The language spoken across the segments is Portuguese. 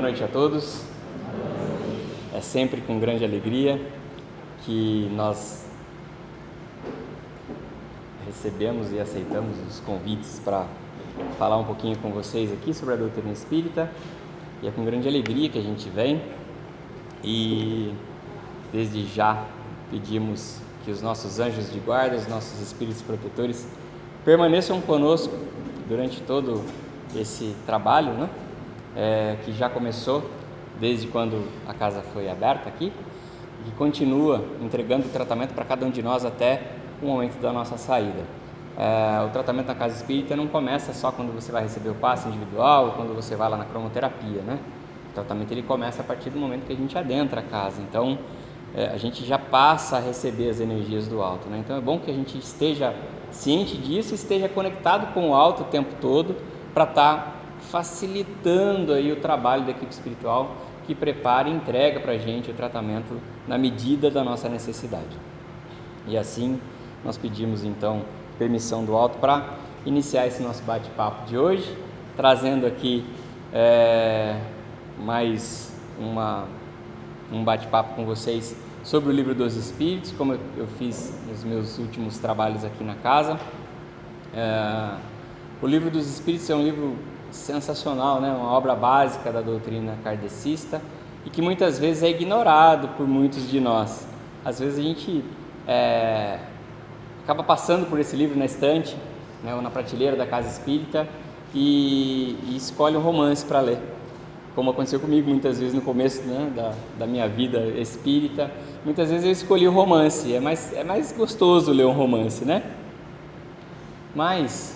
noite a todos. É sempre com grande alegria que nós recebemos e aceitamos os convites para falar um pouquinho com vocês aqui sobre a doutrina espírita. E é com grande alegria que a gente vem e desde já pedimos que os nossos anjos de guarda, os nossos espíritos protetores permaneçam conosco durante todo esse trabalho, né? Que já começou desde quando a casa foi aberta aqui e continua entregando o tratamento para cada um de nós até o momento da nossa saída. O tratamento na casa espírita não começa só quando você vai receber o passe individual, quando você vai lá na cromoterapia, né? O tratamento ele começa a partir do momento que a gente adentra a casa, então a gente já passa a receber as energias do alto, né? Então é bom que a gente esteja ciente disso e esteja conectado com o alto o tempo todo para estar facilitando aí o trabalho da equipe espiritual que prepara e entrega para a gente o tratamento na medida da nossa necessidade. E assim nós pedimos então permissão do alto para iniciar esse nosso bate-papo de hoje, trazendo aqui mais um bate-papo com vocês sobre o Livro dos Espíritos, como eu fiz nos meus últimos trabalhos aqui na casa. O Livro dos Espíritos é um livro sensacional, né? Uma obra básica da doutrina kardecista e que muitas vezes é ignorado por muitos de nós. Às vezes a gente acaba passando por esse livro na estante, né, ou na prateleira da casa espírita e escolhe um romance para ler, como aconteceu comigo muitas vezes no começo, né, da minha vida espírita. Muitas vezes eu escolhi o romance, é mais gostoso ler um romance, né? Mas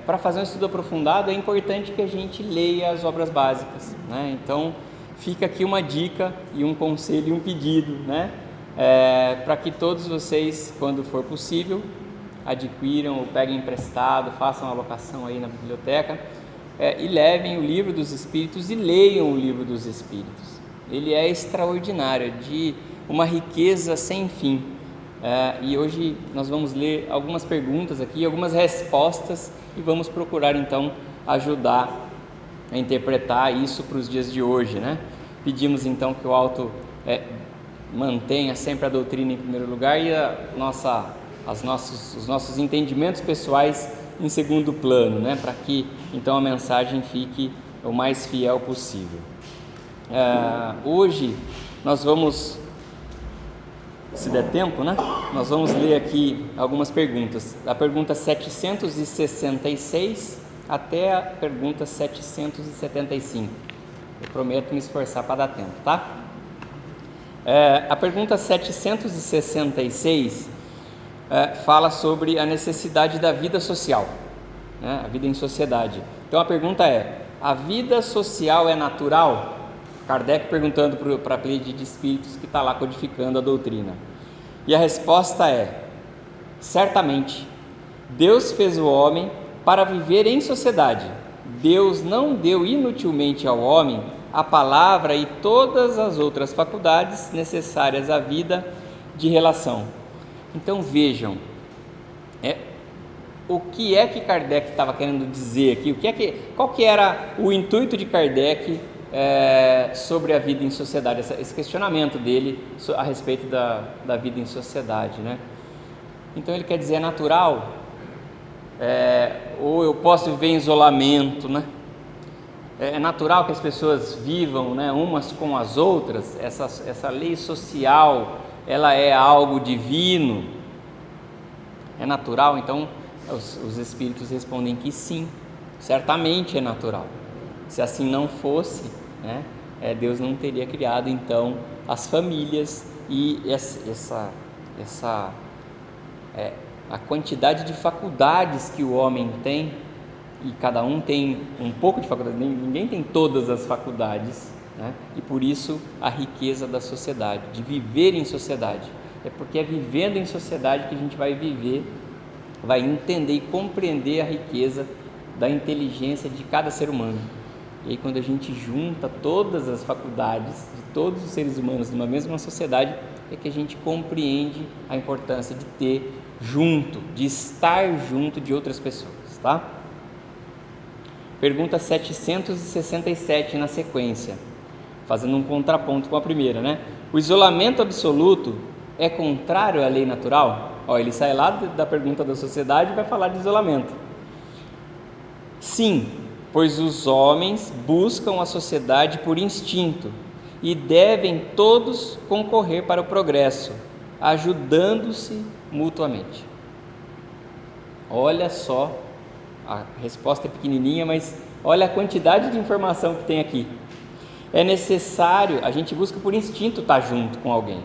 para fazer um estudo aprofundado é importante que a gente leia as obras básicas, né? Então fica aqui uma dica e um conselho e um pedido, né? Para que todos vocês, quando for possível, adquiram ou peguem emprestado, façam a alocação aí na biblioteca e levem o Livro dos Espíritos e leiam o Livro dos Espíritos. Ele é extraordinário, de uma riqueza sem fim. E hoje nós vamos ler algumas perguntas aqui, algumas respostas e vamos procurar então ajudar a interpretar isso para os dias de hoje, né? Pedimos então que o alto mantenha sempre a doutrina em primeiro lugar e os nossos entendimentos pessoais em segundo plano, né? Para que então a mensagem fique o mais fiel possível. Hoje nós vamos, se der tempo, né? Nós vamos ler aqui algumas perguntas, da pergunta 766 até a pergunta 775. Eu prometo me esforçar para dar tempo, tá? A pergunta 766 fala sobre a necessidade da vida social, né? A vida em sociedade. Então a pergunta é: a vida social é natural? Kardec perguntando para a Pleiade de Espíritos que está lá codificando a doutrina. E a resposta é: certamente. Deus fez o homem para viver em sociedade. Deus não deu inutilmente ao homem a palavra e todas as outras faculdades necessárias à vida de relação. Então vejam, o que é que Kardec estava querendo dizer aqui? Qual que era o intuito de Kardec sobre a vida em sociedade, esse questionamento dele a respeito da vida em sociedade, né? Então ele quer dizer: é natural? Ou eu posso viver em isolamento, né? É natural que as pessoas vivam, né, umas com as outras? Essa lei social, ela é algo divino? É natural? Então os espíritos respondem que sim, certamente é natural. Se assim não fosse, né, Deus não teria criado então as famílias e a quantidade de faculdades que o homem tem, e cada um tem um pouco de faculdade, ninguém tem todas as faculdades, né? E por isso a riqueza da sociedade, de viver em sociedade. É porque é vivendo em sociedade que a gente vai entender e compreender a riqueza da inteligência de cada ser humano. E aí, quando a gente junta todas as faculdades de todos os seres humanos numa mesma sociedade, é que a gente compreende a importância de ter junto, de estar junto de outras pessoas, tá? Pergunta 767 na sequência, fazendo um contraponto com a primeira, né? O isolamento absoluto é contrário à lei natural? Ele sai lá da pergunta da sociedade e vai falar de isolamento. Sim, pois os homens buscam a sociedade por instinto e devem todos concorrer para o progresso, ajudando-se mutuamente. Olha só, a resposta é pequenininha, mas olha a quantidade de informação que tem aqui. É necessário, a gente busca por instinto estar junto com alguém.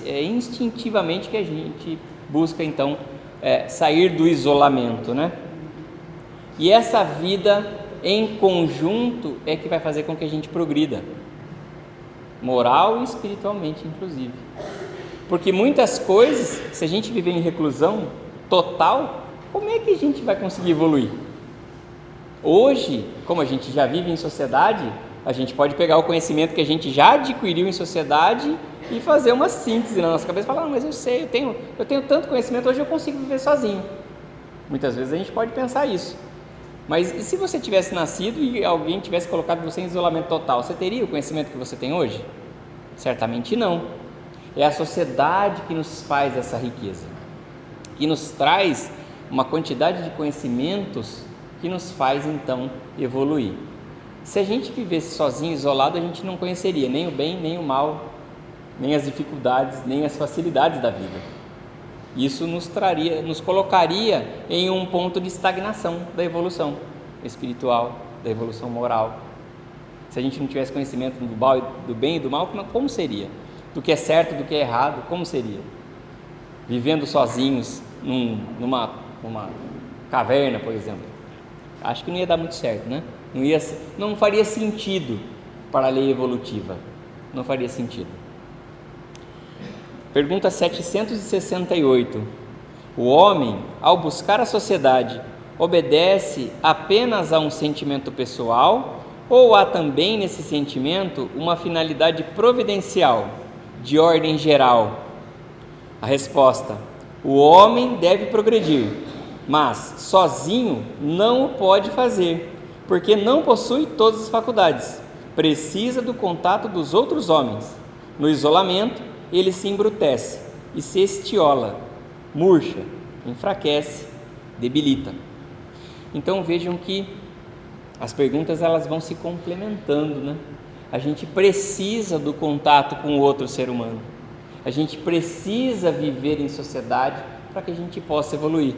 É instintivamente que a gente busca então sair do isolamento, né? E essa vida em conjunto é que vai fazer com que a gente progrida, moral e espiritualmente inclusive. Porque muitas coisas, se a gente viver em reclusão total, como é que a gente vai conseguir evoluir? Hoje, como a gente já vive em sociedade, a gente pode pegar o conhecimento que a gente já adquiriu em sociedade e fazer uma síntese na nossa cabeça e falar, mas eu sei, eu tenho tanto conhecimento, hoje eu consigo viver sozinho. Muitas vezes a gente pode pensar isso. Mas e se você tivesse nascido e alguém tivesse colocado você em isolamento total, você teria o conhecimento que você tem hoje? Certamente não. É a sociedade que nos faz essa riqueza, que nos traz uma quantidade de conhecimentos que nos faz então evoluir. Se a gente vivesse sozinho, isolado, a gente não conheceria nem o bem, nem o mal, nem as dificuldades, nem as facilidades da vida. Isso nos colocaria em um ponto de estagnação da evolução espiritual, da evolução moral. Se a gente não tivesse conhecimento do bem e do mal, como seria? Do que é certo, do que é errado, como seria? Vivendo sozinhos numa caverna, por exemplo. Acho que não ia dar muito certo, né? Não faria sentido para a lei evolutiva. Não faria sentido. Pergunta 768. O homem, ao buscar a sociedade, obedece apenas a um sentimento pessoal ou há também nesse sentimento uma finalidade providencial, de ordem geral? A resposta: o homem deve progredir, mas sozinho não o pode fazer, porque não possui todas as faculdades, precisa do contato dos outros homens. No isolamento, ele se embrutece e se estiola, murcha, enfraquece, debilita. Então vejam que as perguntas elas vão se complementando, né? A gente precisa do contato com o outro ser humano. A gente precisa viver em sociedade para que a gente possa evoluir.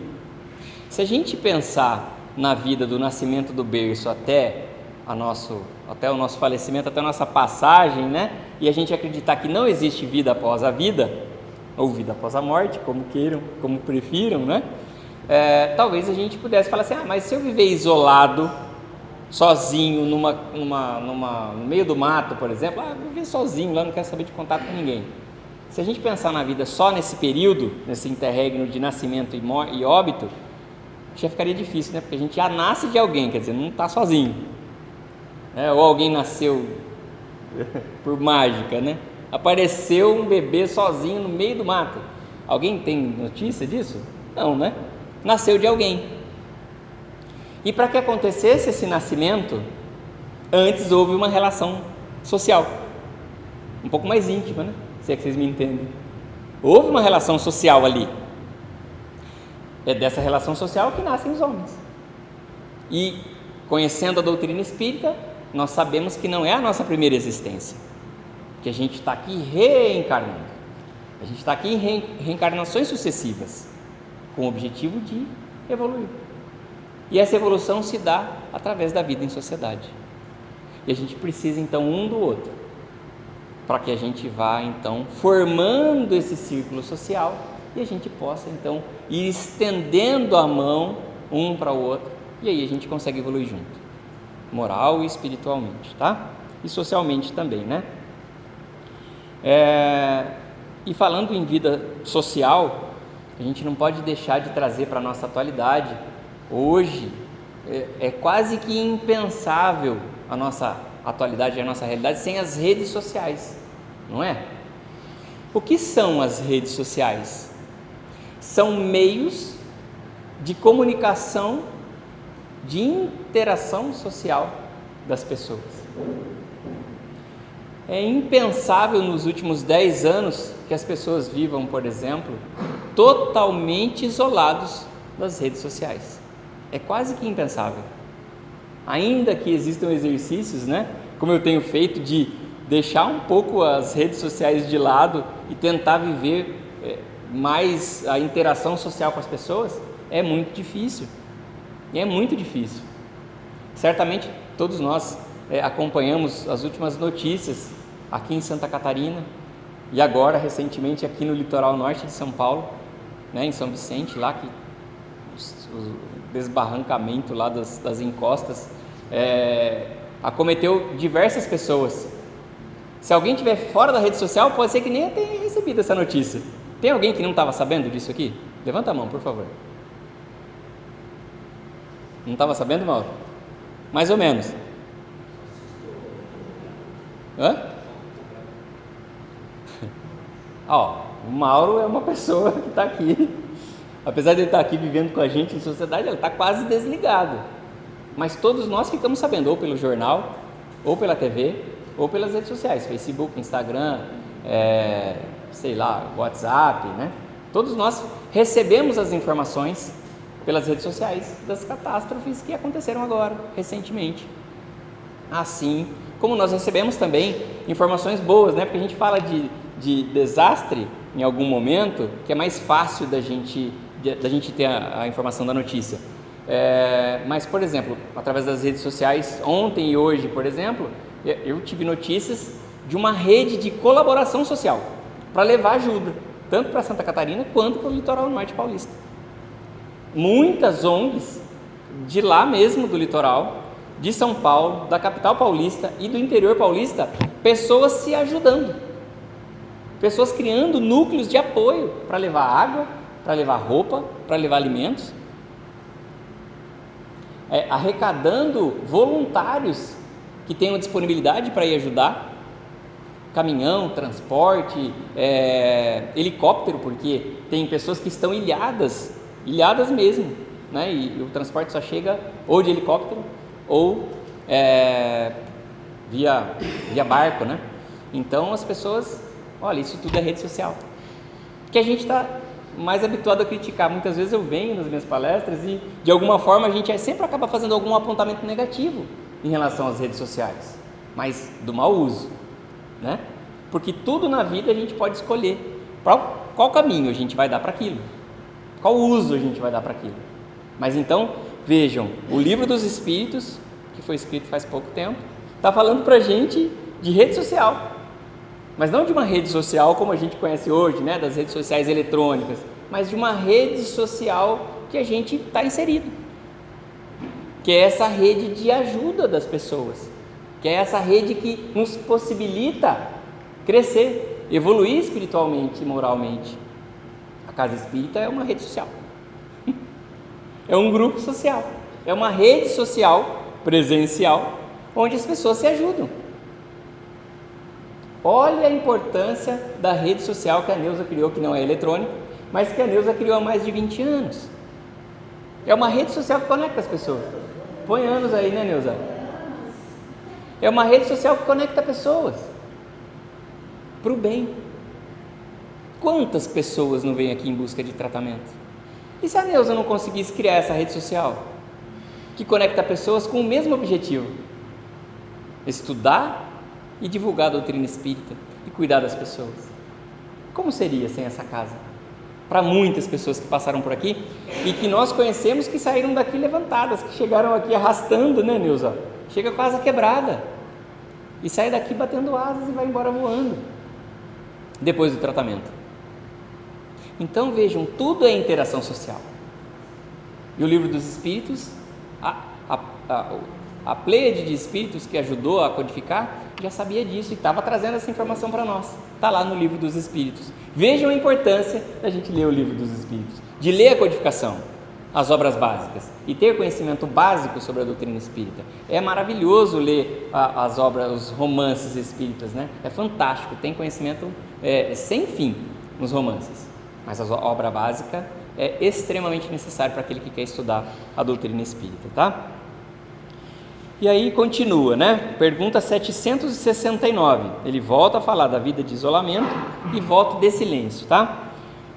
Se a gente pensar na vida do nascimento do berço até o nosso falecimento, até a nossa passagem, né? E a gente acreditar que não existe vida após a vida, ou vida após a morte, como queiram, como prefiram, né? Talvez a gente pudesse falar assim, mas se eu viver isolado, sozinho, no meio do mato, por exemplo, eu viver sozinho lá, não quero saber de contato com ninguém. Se a gente pensar na vida só nesse período, nesse interregno de nascimento e óbito, já ficaria difícil, né? Porque a gente já nasce de alguém, quer dizer, não está sozinho. Ou alguém nasceu por mágica, né? Apareceu um bebê sozinho no meio do mato. Alguém tem notícia disso? Não, né? Nasceu de alguém. E para que acontecesse esse nascimento, antes houve uma relação social, um pouco mais íntima, né? Se é que vocês me entendem. Houve uma relação social ali. É dessa relação social que nascem os homens. E, conhecendo a doutrina espírita, nós sabemos que não é a nossa primeira existência, que a gente está aqui reencarnando. A gente está aqui em reencarnações sucessivas, com o objetivo de evoluir. E essa evolução se dá através da vida em sociedade. E a gente precisa então um do outro, para que a gente vá então formando esse círculo social e a gente possa então ir estendendo a mão um para o outro, e aí a gente consegue evoluir junto, moral e espiritualmente, tá? E socialmente também, né? E falando em vida social, a gente não pode deixar de trazer para a nossa atualidade. Hoje é quase que impensável a nossa atualidade, a nossa realidade sem as redes sociais, não é? O que são as redes sociais? São meios de comunicação de interação social das pessoas. É impensável nos últimos 10 anos que as pessoas vivam, por exemplo, totalmente isolados das redes sociais. É quase que impensável. Ainda que existam exercícios, né, como eu tenho feito, de deixar um pouco as redes sociais de lado e tentar viver mais a interação social com as pessoas, é muito difícil. E é muito difícil. Certamente todos nós acompanhamos as últimas notícias aqui em Santa Catarina e agora recentemente aqui no litoral norte de São Paulo, né, em São Vicente, lá que o desbarrancamento lá das encostas acometeu diversas pessoas. Se alguém estiver fora da rede social, pode ser que nem tenha recebido essa notícia. Tem alguém que não estava sabendo disso aqui? Levanta a mão, por favor. Não estava sabendo, Mauro? Mais ou menos. Hã? O Mauro é uma pessoa que está aqui. Apesar de ele estar aqui vivendo com a gente em sociedade, ele está quase desligado. Mas todos nós ficamos sabendo, ou pelo jornal, ou pela TV, ou pelas redes sociais, Facebook, Instagram, sei lá, WhatsApp, né? Todos nós recebemos as informações pelas redes sociais das catástrofes que aconteceram agora, recentemente. Assim como nós recebemos também informações boas, né? Porque a gente fala de desastre em algum momento, que é mais fácil da gente ter a informação da notícia. Mas, por exemplo, através das redes sociais, ontem e hoje, por exemplo, eu tive notícias de uma rede de colaboração social para levar ajuda, tanto para Santa Catarina quanto para o litoral norte paulista. Muitas ONGs de lá mesmo do litoral, de São Paulo, da capital paulista e do interior paulista, pessoas se ajudando, pessoas criando núcleos de apoio para levar água, para levar roupa, para levar alimentos, arrecadando voluntários que tenham disponibilidade para ir ajudar, caminhão, transporte, helicóptero, porque tem pessoas que estão ilhadas mesmo, né? E o transporte só chega ou de helicóptero ou via barco, né? Então as pessoas, olha, isso tudo é rede social, que a gente está mais habituado a criticar. Muitas vezes eu venho nas minhas palestras e de alguma forma a gente sempre acaba fazendo algum apontamento negativo em relação às redes sociais, mas do mau uso, né? Porque tudo na vida a gente pode escolher qual caminho a gente vai dar para aquilo, qual uso a gente vai dar para aquilo. Mas então, vejam, o Livro dos Espíritos, que foi escrito faz pouco tempo, está falando para a gente de rede social, mas não de uma rede social como a gente conhece hoje, né, das redes sociais eletrônicas, mas de uma rede social que a gente está inserido, que é essa rede de ajuda das pessoas, que é essa rede que nos possibilita crescer, evoluir espiritualmente e moralmente. A Casa Espírita é uma rede social, é um grupo social, é uma rede social presencial, onde as pessoas se ajudam. Olha a importância da rede social que a Neuza criou, que não é eletrônica, mas que a Neuza criou há mais de 20 anos. É uma rede social que conecta as pessoas. Põe anos aí, né, Neuza? É uma rede social que conecta pessoas para o bem. Quantas pessoas não vêm aqui em busca de tratamento? E se a Neuza não conseguisse criar essa rede social que conecta pessoas com o mesmo objetivo? Estudar e divulgar a doutrina espírita e cuidar das pessoas. Como seria sem essa casa? Para muitas pessoas que passaram por aqui e que nós conhecemos, que saíram daqui levantadas, que chegaram aqui arrastando, né, Neuza? Chega com a asa quebrada e sai daqui batendo asas e vai embora voando depois do tratamento. Então vejam, tudo é interação social. E o Livro dos Espíritos, a pleiade de espíritos que ajudou a codificar, já sabia disso e estava trazendo essa informação para nós. Está lá no Livro dos Espíritos. Vejam a importância da gente ler o Livro dos Espíritos, de ler a codificação, as obras básicas e ter conhecimento básico sobre a doutrina espírita. É maravilhoso ler as obras, os romances espíritas, né? É fantástico, tem conhecimento sem fim nos romances. Mas a obra básica é extremamente necessário para aquele que quer estudar a doutrina espírita, tá? E aí continua, né? Pergunta 769. Ele volta a falar da vida de isolamento e volta de silêncio, tá?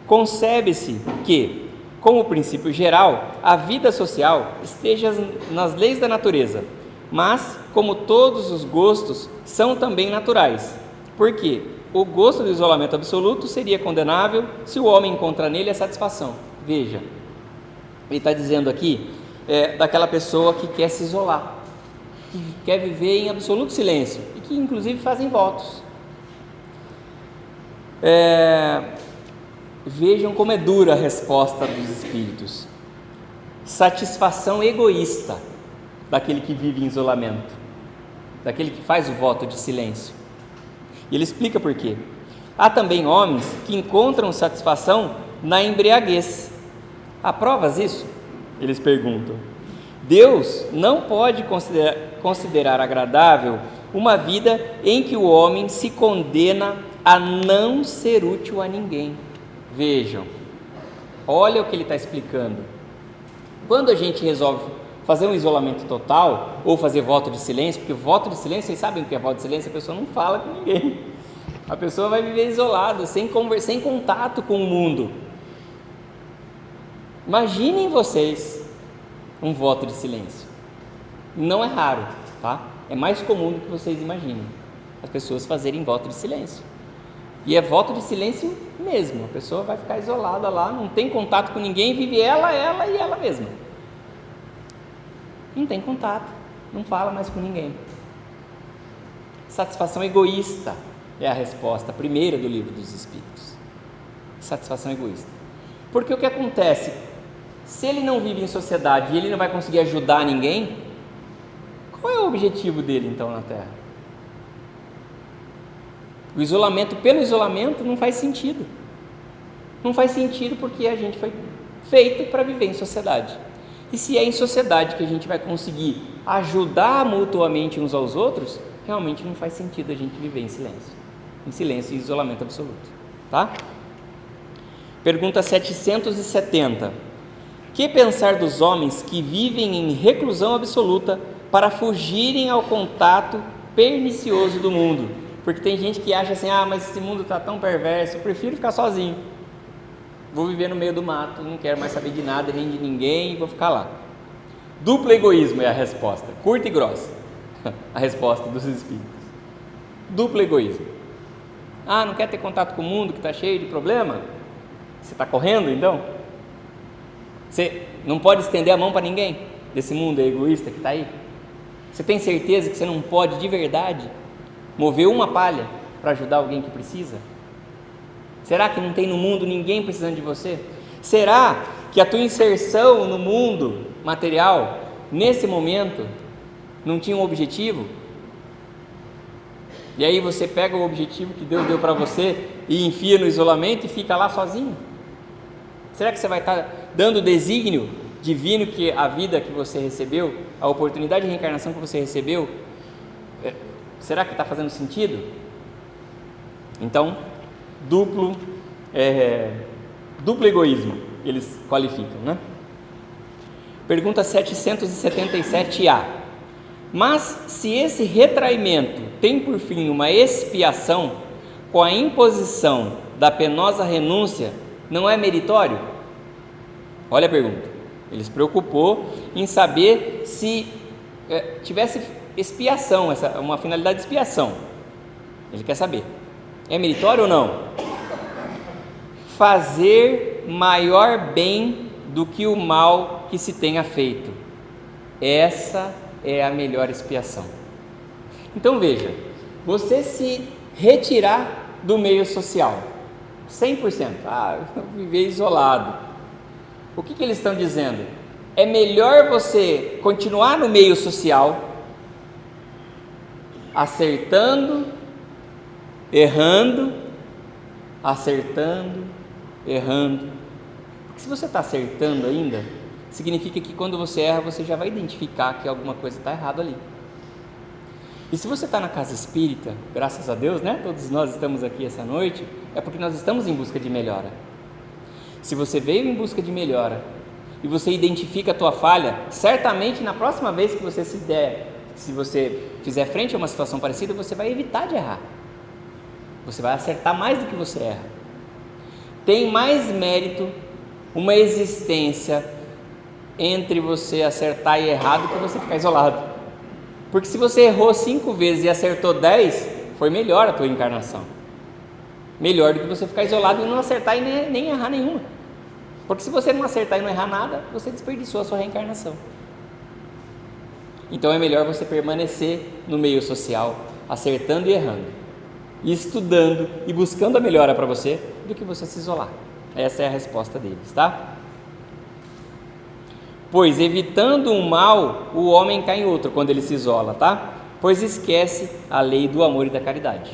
Concebe-se que, como princípio geral, a vida social esteja nas leis da natureza, mas, como todos os gostos, são também naturais. Por quê? O gosto do isolamento absoluto seria condenável se o homem encontra nele a satisfação. Veja, ele está dizendo aqui daquela pessoa que quer se isolar, que quer viver em absoluto silêncio e que inclusive fazem votos. Vejam como é dura a resposta dos espíritos. Satisfação egoísta daquele que vive em isolamento, daquele que faz o voto de silêncio. E ele explica por quê. Há também homens que encontram satisfação na embriaguez. Há provas disso? Eles perguntam. Deus não pode considerar agradável uma vida em que o homem se condena a não ser útil a ninguém. Vejam, olha o que ele está explicando. Quando a gente resolve fazer um isolamento total ou fazer voto de silêncio, porque voto de silêncio, vocês sabem o que é voto de silêncio? A pessoa não fala com ninguém, a pessoa vai viver isolada, sem contato com o mundo. Imaginem vocês um voto de silêncio. Não é raro, tá? É mais comum do que vocês imaginem as pessoas fazerem voto de silêncio. E é voto de silêncio mesmo, a pessoa vai ficar isolada lá, não tem contato com ninguém, vive ela e ela mesma. Não tem contato, não fala mais com ninguém. Satisfação egoísta é a resposta primeira do Livro dos Espíritos. Satisfação egoísta. Porque o que acontece? Se ele não vive em sociedade e ele não vai conseguir ajudar ninguém, qual é o objetivo dele então na Terra? O isolamento pelo isolamento não faz sentido. Não faz sentido porque a gente foi feito para viver em sociedade. E se é em sociedade que a gente vai conseguir ajudar mutuamente uns aos outros, realmente não faz sentido a gente viver em silêncio e isolamento absoluto, tá? Pergunta 770. Que pensar dos homens que vivem em reclusão absoluta para fugirem ao contato pernicioso do mundo? Porque tem gente que acha assim, mas esse mundo está tão perverso, eu prefiro ficar sozinho. Vou viver no meio do mato, não quero mais saber de nada, nem de ninguém, vou ficar lá. Duplo egoísmo é a resposta, curta e grossa, a resposta dos espíritos. Duplo egoísmo. Não quer ter contato com o mundo que está cheio de problema? Você está correndo então? Você não pode estender a mão para ninguém desse mundo egoísta que está aí? Você tem certeza que você não pode de verdade mover uma palha para ajudar alguém que precisa? Será que não tem no mundo ninguém precisando de você? Será que a tua inserção no mundo material, nesse momento, não tinha um objetivo? E aí você pega o objetivo que Deus deu para você e enfia no isolamento e fica lá sozinho? Será que você vai estar dando o desígnio divino que a vida que você recebeu, a oportunidade de reencarnação que você recebeu, será que está fazendo sentido? Então, duplo egoísmo, eles qualificam, né? Pergunta 777A. Mas se esse retraimento tem por fim uma expiação com a imposição da penosa renúncia, não é meritório? Olha a pergunta. Ele se preocupou em saber se tivesse expiação, uma finalidade de expiação. Ele quer saber, é meritório ou não? Fazer maior bem do que o mal que se tenha feito. Essa é a melhor expiação. Então veja, você se retirar do meio social, 100%, viver isolado. O que eles estão dizendo? É melhor você continuar no meio social, acertando, errando, acertando, errando. Porque se você está acertando ainda, significa que quando você erra, você já vai identificar que alguma coisa está errada ali. E se você está na casa espírita, graças a Deus, né? Todos nós estamos aqui essa noite, é porque nós estamos em busca de melhora. Se você veio em busca de melhora e você identifica a tua falha, certamente na próxima vez que você se você fizer frente a uma situação parecida, você vai evitar de errar. Você vai acertar mais do que você erra. Tem mais mérito uma existência entre você acertar e errar do que você ficar isolado. Porque se você errou 5 vezes e acertou 10, foi melhor a tua encarnação. Melhor do que você ficar isolado e não acertar e nem errar nenhuma. Porque se você não acertar e não errar nada, você desperdiçou a sua reencarnação. Então é melhor você permanecer no meio social, acertando e errando, e estudando e buscando a melhora para você, do que você se isolar. Essa é a resposta deles, tá? Pois evitando um mal, o homem cai em outro quando ele se isola, tá? Pois esquece a lei do amor e da caridade.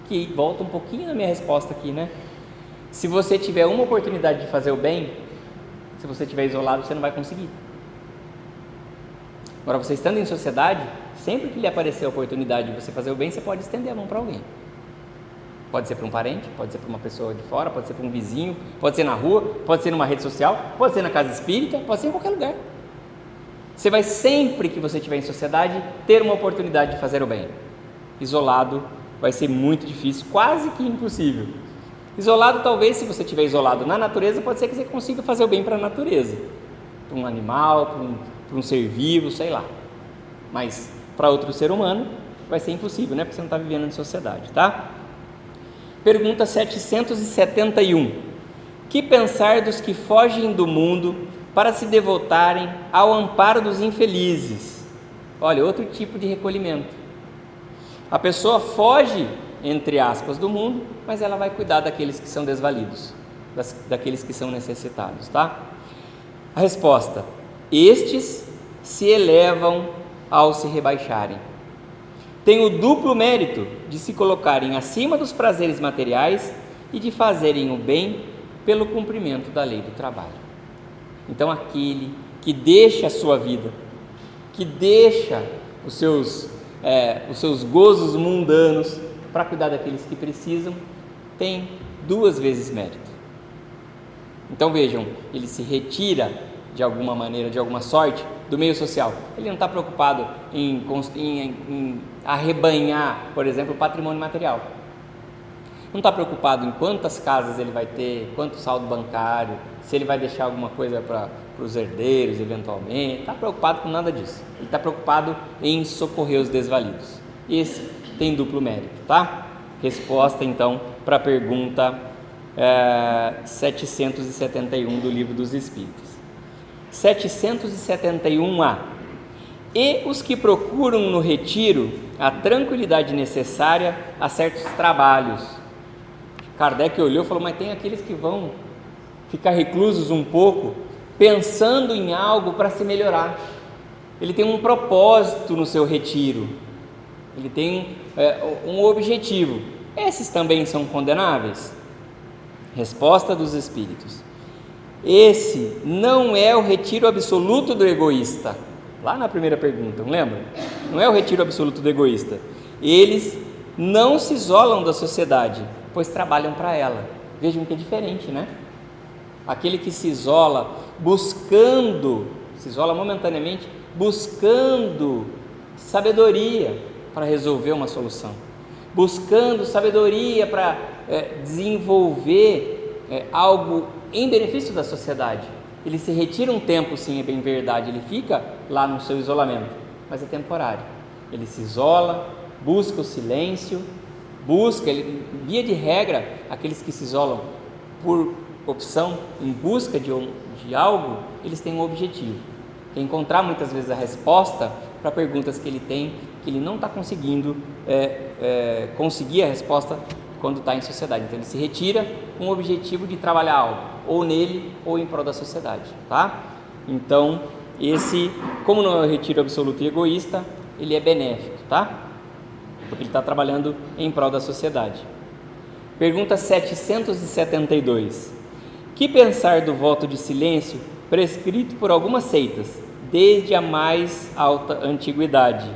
Que volta um pouquinho na minha resposta aqui, né? Se você tiver uma oportunidade de fazer o bem, se você estiver isolado, você não vai conseguir. Agora, você estando em sociedade, sempre que lhe aparecer a oportunidade de você fazer o bem, você pode estender a mão para alguém. Pode ser para um parente, pode ser para uma pessoa de fora, pode ser para um vizinho, pode ser na rua, pode ser numa rede social, pode ser na casa espírita, pode ser em qualquer lugar. Você vai, sempre que você estiver em sociedade, ter uma oportunidade de fazer o bem. Isolado vai ser muito difícil, quase que impossível. Isolado, talvez, se você estiver isolado na natureza, pode ser que você consiga fazer o bem para a natureza, para um animal, para um ser vivo, sei lá. Mas para outro ser humano vai ser impossível, né? Porque você não está vivendo em sociedade, tá? Pergunta 771. Que pensar dos que fogem do mundo para se devotarem ao amparo dos infelizes? Olha, outro tipo de recolhimento. A pessoa foge, entre aspas, do mundo, mas ela vai cuidar daqueles que são desvalidos, daqueles que são necessitados, tá? A resposta: estes se elevam ao se rebaixarem. Tem o duplo mérito de se colocarem acima dos prazeres materiais e de fazerem o bem pelo cumprimento da lei do trabalho. Então, aquele que deixa a sua vida, que deixa os seus gozos mundanos para cuidar daqueles que precisam, tem 2 vezes mérito. Então vejam, ele se retira de alguma maneira, de alguma sorte, do meio social. Ele não está preocupado em arrebanhar, por exemplo, o patrimônio material. Não está preocupado em quantas casas ele vai ter, quanto saldo bancário, se ele vai deixar alguma coisa para os herdeiros, eventualmente. Não está preocupado com nada disso. Ele está preocupado em socorrer os desvalidos. Esse tem duplo mérito, tá? Resposta, então, para a pergunta 771 do Livro dos Espíritos. 771A. E os que procuram no retiro a tranquilidade necessária a certos trabalhos. Kardec olhou e falou, mas tem aqueles que vão ficar reclusos um pouco, pensando em algo para se melhorar. Ele tem um propósito no seu retiro, ele tem um objetivo. Esses também são condenáveis? Resposta dos Espíritos: esse não é o retiro absoluto do egoísta. Lá na primeira pergunta, não lembra? Não é o retiro absoluto do egoísta. Eles não se isolam da sociedade, pois trabalham para ela. Vejam que é diferente, né? Aquele que se isola se isola momentaneamente, buscando sabedoria para resolver uma solução, buscando sabedoria para desenvolver algo em benefício da sociedade. Ele se retira um tempo, sim, é bem verdade, ele fica lá no seu isolamento, mas é temporário. Ele se isola, busca o silêncio, via de regra, aqueles que se isolam por opção, em busca de algo, eles têm um objetivo, que é encontrar muitas vezes a resposta para perguntas que ele tem, que ele não está conseguindo conseguir a resposta quando está em sociedade. Então ele se retira com o objetivo de trabalhar algo, ou nele ou em prol da sociedade, tá? Então como não é o retiro absoluto e egoísta, ele é benéfico, tá? Porque ele está trabalhando em prol da sociedade. Pergunta 772. Que pensar do voto de silêncio prescrito por algumas seitas, desde a mais alta antiguidade?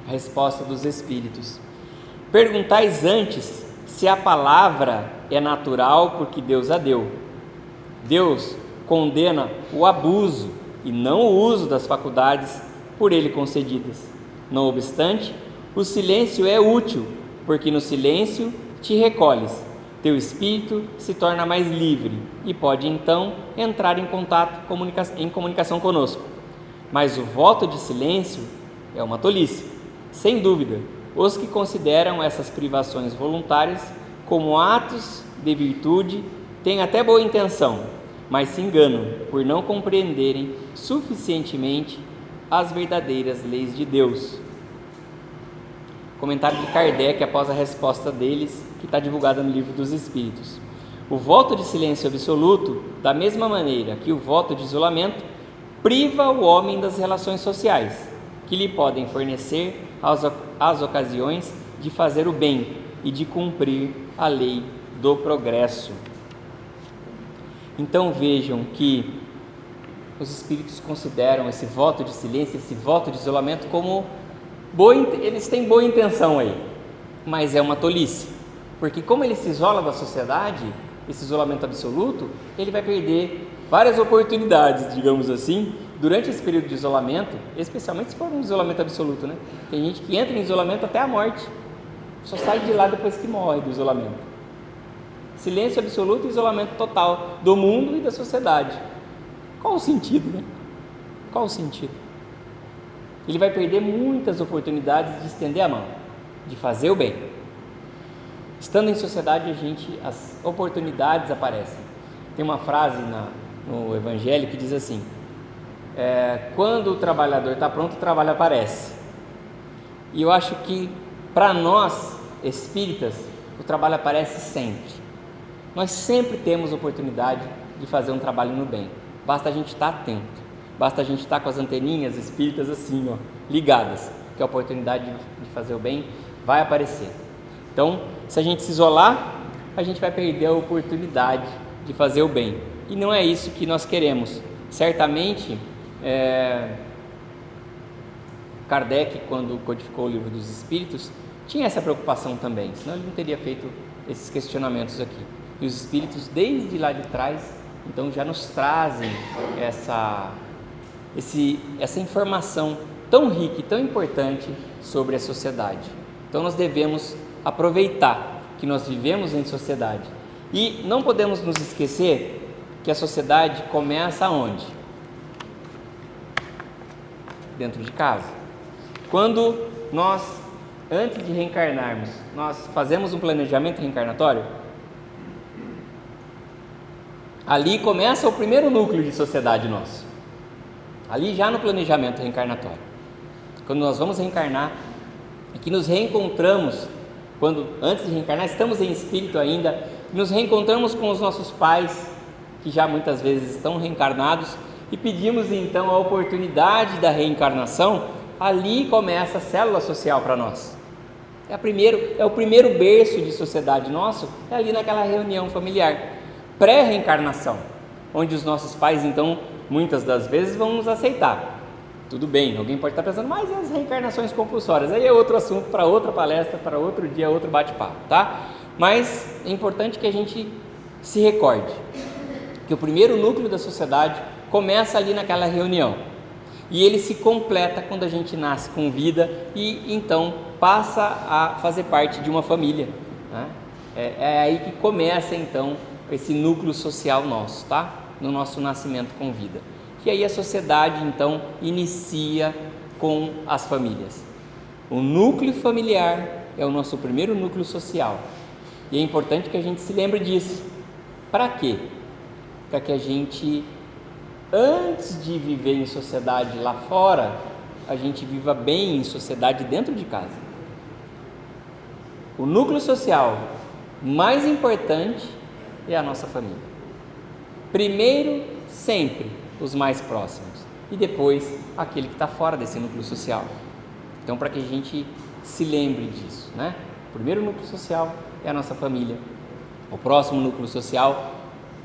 A resposta dos Espíritos: perguntais antes se a palavra é natural porque Deus a deu, Deus condena o abuso e não o uso das faculdades por ele concedidas. Não obstante, o silêncio é útil, porque no silêncio te recolhes, teu espírito se torna mais livre e pode então entrar em contato, em comunicação conosco. Mas o voto de silêncio é uma tolice. Sem dúvida, os que consideram essas privações voluntárias como atos de virtude têm até boa intenção, mas se enganam por não compreenderem suficientemente as verdadeiras leis de Deus. Comentário de Kardec após a resposta deles, que está divulgada no Livro dos Espíritos. O voto de silêncio absoluto, da mesma maneira que o voto de isolamento, priva o homem das relações sociais, que lhe podem fornecer as ocasiões de fazer o bem e de cumprir a lei do progresso. Então vejam que os espíritos consideram esse voto de silêncio, esse voto de isolamento como eles têm boa intenção aí, mas é uma tolice, porque como ele se isola da sociedade, esse isolamento absoluto, ele vai perder várias oportunidades, digamos assim, durante esse período de isolamento, especialmente se for um isolamento absoluto, né? Tem gente que entra em isolamento até a morte, só sai de lá depois que morre do isolamento. Silêncio absoluto e isolamento total do mundo e da sociedade. Qual o sentido, né? Qual o sentido? Ele vai perder muitas oportunidades de estender a mão, de fazer o bem. Estando em sociedade, as oportunidades aparecem. Tem uma frase no Evangelho que diz assim: quando o trabalhador está pronto, o trabalho aparece. E eu acho que para nós, espíritas, o trabalho aparece sempre. Nós sempre temos oportunidade de fazer um trabalho no bem. Basta a gente estar atento. Basta a gente estar com as anteninhas espíritas assim, ligadas, que a oportunidade de fazer o bem vai aparecer. Então, se a gente se isolar, a gente vai perder a oportunidade de fazer o bem. E não é isso que nós queremos. Certamente, Kardec, quando codificou o Livro dos Espíritos, tinha essa preocupação também, senão ele não teria feito esses questionamentos aqui. E os Espíritos, desde lá de trás, então já nos trazem essa informação tão rica e tão importante sobre a sociedade. Então nós devemos aproveitar que nós vivemos em sociedade. E não podemos nos esquecer que a sociedade começa onde? Dentro de casa. Quando nós, antes de reencarnarmos, nós fazemos um planejamento reencarnatório, ali começa o primeiro núcleo de sociedade nosso. Ali já no planejamento reencarnatório. Quando nós vamos reencarnar, e que nos reencontramos, antes de reencarnar, estamos em espírito ainda, nos reencontramos com os nossos pais, que já muitas vezes estão reencarnados, e pedimos então a oportunidade da reencarnação. Ali começa a célula social para nós. É o primeiro berço de sociedade nosso, é ali naquela reunião familiar, pré-reencarnação, onde os nossos pais então muitas das vezes vão nos aceitar. Tudo bem, alguém pode estar pensando, mas as reencarnações compulsórias, aí é outro assunto para outra palestra, para outro dia, outro bate-papo, tá? Mas é importante que a gente se recorde que o primeiro núcleo da sociedade começa ali naquela reunião e ele se completa quando a gente nasce com vida e então passa a fazer parte de uma família, né? É aí que começa então esse núcleo social nosso, tá? No nosso nascimento com vida. E aí a sociedade então inicia com as famílias. O núcleo familiar é o nosso primeiro núcleo social. E é importante que a gente se lembre disso. Para quê? Para que a gente, antes de viver em sociedade lá fora, a gente viva bem em sociedade dentro de casa. O núcleo social mais importante é a nossa família. Primeiro, sempre, os mais próximos. E depois, aquele que está fora desse núcleo social. Então, para que a gente se lembre disso, né? O primeiro núcleo social é a nossa família. O próximo núcleo social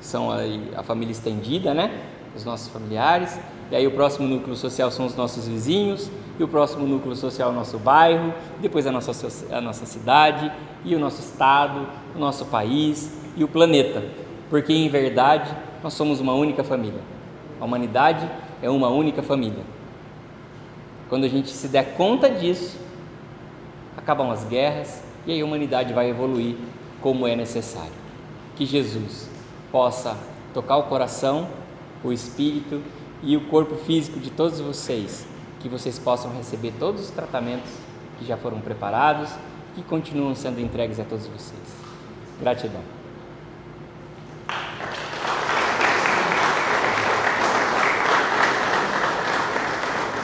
são a família estendida, né? Os nossos familiares. E aí o próximo núcleo social são os nossos vizinhos. E o próximo núcleo social é o nosso bairro. Depois a nossa cidade. E o nosso estado, o nosso país e o planeta. Porque, em verdade, nós somos uma única família. A humanidade é uma única família. Quando a gente se der conta disso, acabam as guerras e aí a humanidade vai evoluir como é necessário. Que Jesus possa tocar o coração, o espírito e o corpo físico de todos vocês, que vocês possam receber todos os tratamentos que já foram preparados, que continuam sendo entregues a todos vocês. Gratidão.